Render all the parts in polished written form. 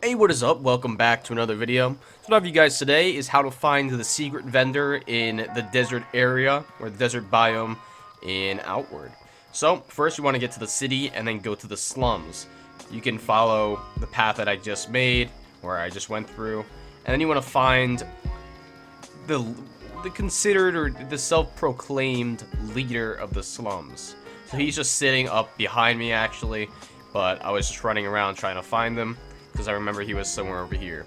Hey, what is up? Welcome back to another video. So what I have you guys today is how to find the secret vendor in the desert area, or the desert biome in Outward. So, first you want to get to the city and then go to the slums. You can follow the path that I just made, or I just went through, and then you want to find the considered, or the self-proclaimed leader of the slums. So he's just sitting up behind me actually, but I was just running around trying to find them, because I remember he was somewhere over here.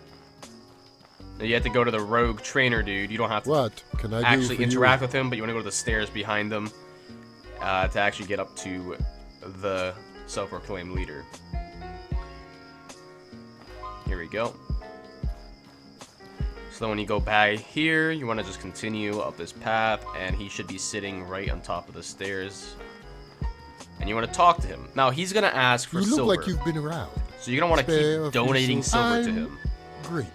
Now you have to go to the rogue trainer dude. You don't have to What can I actually do for interact you? with him, but you want to go to the stairs behind them to actually get up to the self-proclaimed leader. Here we go. So then when you go by here, you want to just continue up this path, and he should be sitting right on top of the stairs. And you want to talk to him. Now he's going to ask for You look silver. like you've been around. So you're going to want to Spare a keep few donating silver to I'm him. Grateful.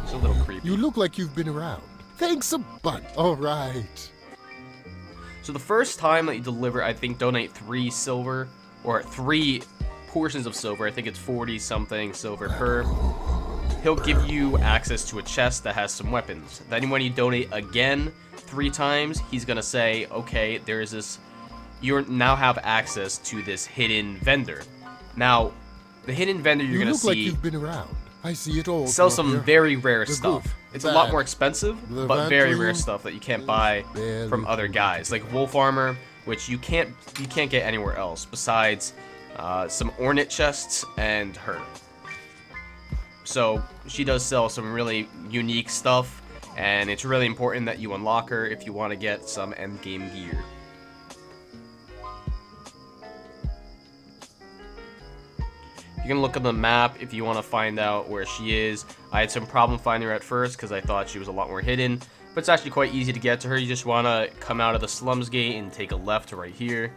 It's a little creepy. You look like you've been around. Thanks a bunch. All right. So the first time that you deliver, I think donate 3 silver, or 3 portions of silver. I think it's 40 something silver per. He'll give you access to a chest that has some weapons. Then when you donate again 3 times, he's gonna say, okay, there is this, you now have access to this hidden vendor. Now, the hidden vendor you're You gonna look like see you've been around. I see it all. sell throughout some here. very rare The stuff. good, It's a lot bad, more expensive, the but very rare vandal stuff that you can't buy barely from other guys, like wolf armor, which you can't get anywhere else besides some ornate chests and her. So she does sell some really unique stuff, and it's really important that you unlock her if you want to get some end game gear. You can look at the map if you want to find out where she is. I had some problem finding her at first because I thought she was a lot more hidden, but it's actually quite easy to get to her. You just want to come out of the slums gate and take a left right here.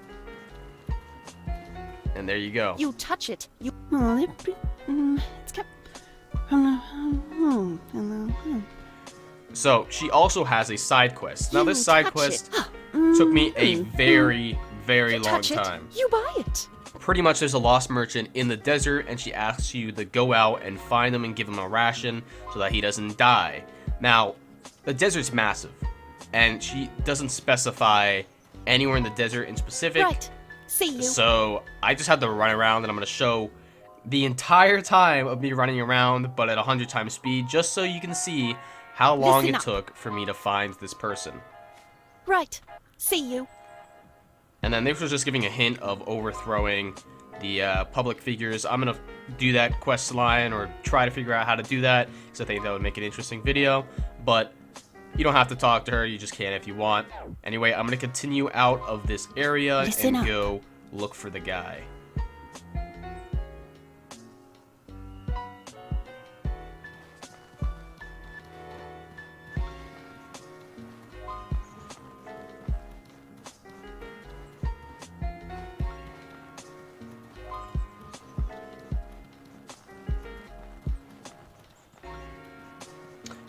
And there you go. You touch it. You. It's kept. So she also has a side quest. Now this You side touch quest it. took me a very long Touch it. time. You buy it. Pretty much there's a lost merchant in the desert, and she asks you to go out and find him and give him a ration so that he doesn't die. Now, the desert's massive, and she doesn't specify anywhere in the desert in specific. Right. See you. So I just had to run around, and I'm going to show the entire time of me running around, but at 100 times speed, just so you can see how long Listen it up. took for me to find this person. Right. See you. And then this was just giving a hint of overthrowing the public figures. I'm going to do that quest line, or try to figure out how to do that, because I think that would make an interesting video. But you don't have to talk to her, you just can if you want. Anyway, I'm going to continue out of this area Listen and up. go look for the guy.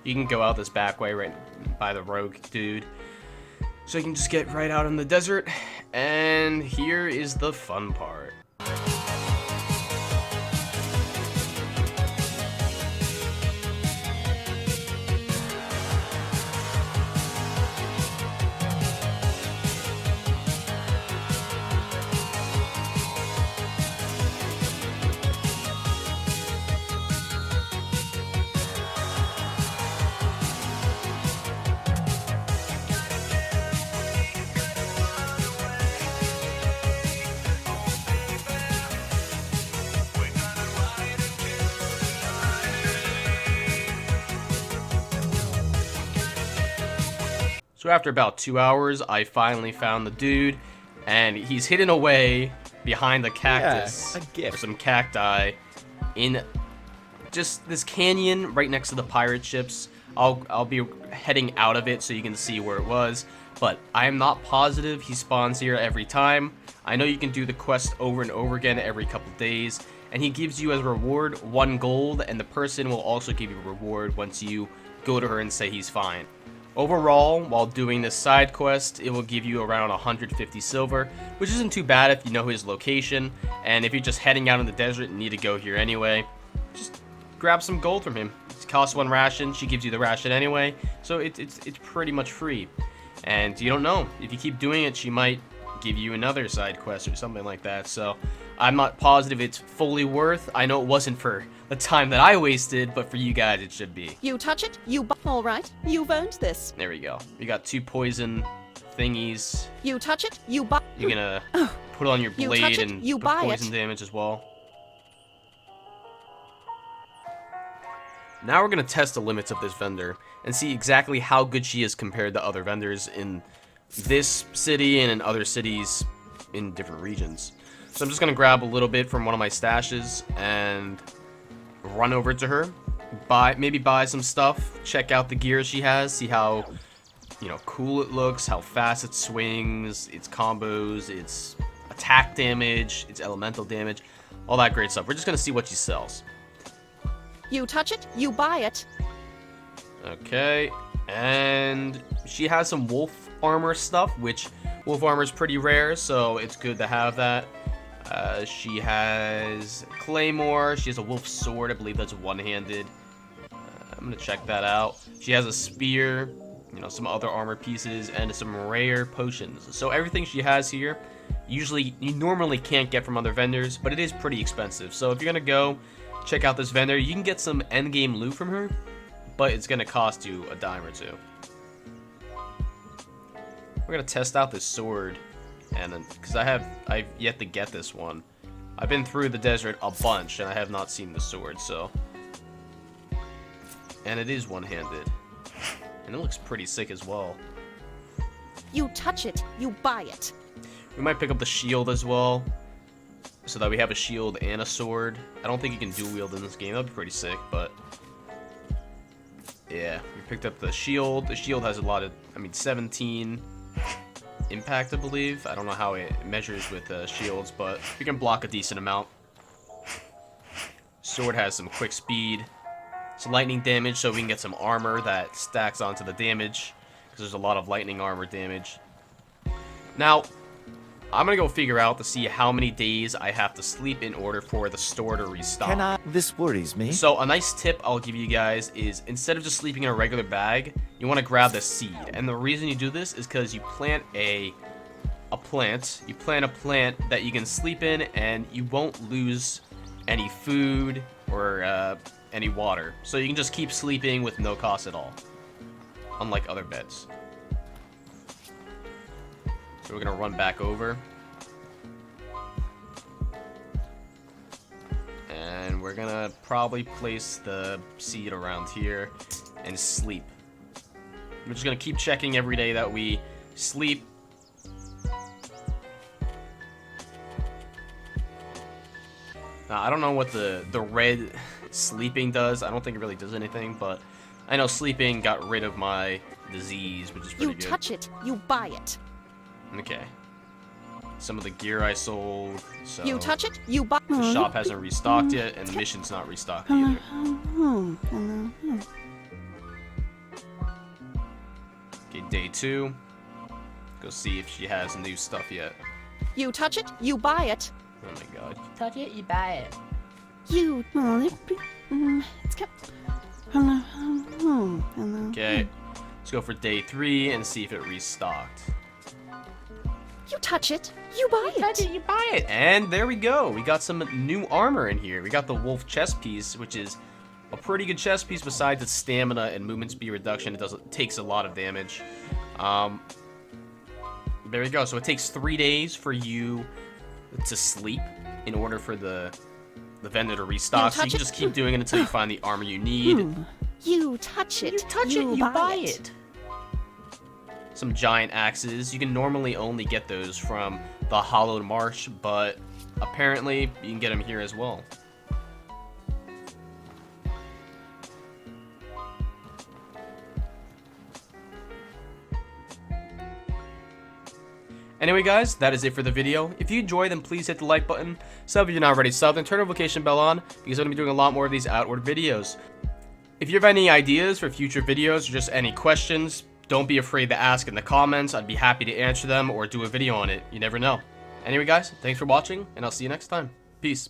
You can go out this back way right by the rogue dude. So you can just get right out in the desert. And here is the fun part. So after about 2 hours, I finally found the dude, and he's hidden away behind the cactus, a gift. or some cacti, in just this canyon right next to the pirate ships. I'll be heading out of it so you can see where it was, but I am not positive he spawns here every time. I know you can do the quest over and over again every couple days, and he gives you as a reward 1 gold, and the person will also give you a reward once you go to her and say he's fine. Overall, while doing this side quest, it will give you around 150 silver, which isn't too bad if you know his location, and if you're just heading out in the desert and need to go here anyway, just grab some gold from him. It costs 1 ration, she gives you the ration anyway, so it's pretty much free. And you don't know, if you keep doing it, she might give you another side quest or something like that, so I'm not positive it's fully worth. I know it wasn't for the time that I wasted, but for you guys it should be. You touch it, all right. You've earned this. There we go. We got 2 poison thingies. You touch it, You're gonna put on your You blade touch it, and you put buy poison it. damage as well. Now we're gonna test the limits of this vendor and see exactly how good she is compared to other vendors in this city and in other cities in different regions. So I'm just gonna grab a little bit from one of my stashes and run over to her, maybe buy some stuff, check out the gear she has, see how, you know, cool it looks, how fast it swings, its combos, its attack damage, its elemental damage, all that great stuff. We're just gonna see what she sells. You touch it, you buy it. Okay, and she has some wolf armor stuff, which wolf armor is pretty rare, so it's good to have that. She has claymore. She has a wolf sword. I believe that's one-handed. I'm gonna check that out. She has a spear, you know, some other armor pieces, and some rare potions. So everything she has here, usually you normally can't get from other vendors, but it is pretty expensive. So if you're gonna go check out this vendor, you can get some endgame loot from her, but it's gonna cost you a dime or two. We're gonna test out this sword, and because I've yet to get this one. I've been through the desert a bunch, and I have not seen the sword, so. And it is one-handed, and it looks pretty sick as well. You touch it, you buy it. We might pick up the shield as well, so that we have a shield and a sword. I don't think you can dual wield in this game. That'd be pretty sick, but yeah, we picked up the shield. The shield has a lot of, 17 impact, I believe. I don't know how it measures with shields, but you can block a decent amount. Sword has some quick speed, some lightning damage, so we can get some armor that stacks onto the damage, because there's a lot of lightning armor damage. Now, I'm gonna go figure out to see how many days I have to sleep in order for the store to restock. This worries me. So a nice tip I'll give you guys is, instead of just sleeping in a regular bag, you want to grab the seed. And the reason you do this is because you plant a plant that you can sleep in, and you won't lose any food or any water. So you can just keep sleeping with no cost at all, unlike other beds. So we're gonna run back over, and we're gonna probably place the seed around here and sleep. We're just gonna keep checking every day that we sleep. Now, I don't know what the red sleeping does. I don't think it really does anything, but I know sleeping got rid of my disease, which is pretty good. You touch it, you buy it. Okay. Some of the gear I sold, so You touch it, you buy. the shop hasn't restocked yet, and the mission's not restocked either. Okay, day 2. Go see if she has new stuff yet. You touch it, you buy it. Oh my god. Touch it, you buy it. You. It's kept. Okay, let's go for day 3 and see if it restocked. You touch it, you buy Touch it. it, you buy it. And there we go. We got some new armor in here. We got the wolf chest piece, which is a pretty good chest piece besides its stamina and movement speed reduction. It takes a lot of damage. There we go. So it takes 3 days for you to sleep in order for the vendor to restock. So you can just keep doing it until you find the armor you need. You touch it, You touch it, you buy it. Some giant axes. You can normally only get those from the Hollowed Marsh, but apparently you can get them here as well. Anyway guys, that is it for the video. If you enjoyed, then please hit the like button, sub if you're not already subbed, and turn the notification bell on, because I'm going to be doing a lot more of these Outward videos. If you have any ideas for future videos, or just any questions, don't be afraid to ask in the comments. I'd be happy to answer them or do a video on it. You never know. Anyway, guys, thanks for watching, and I'll see you next time. Peace.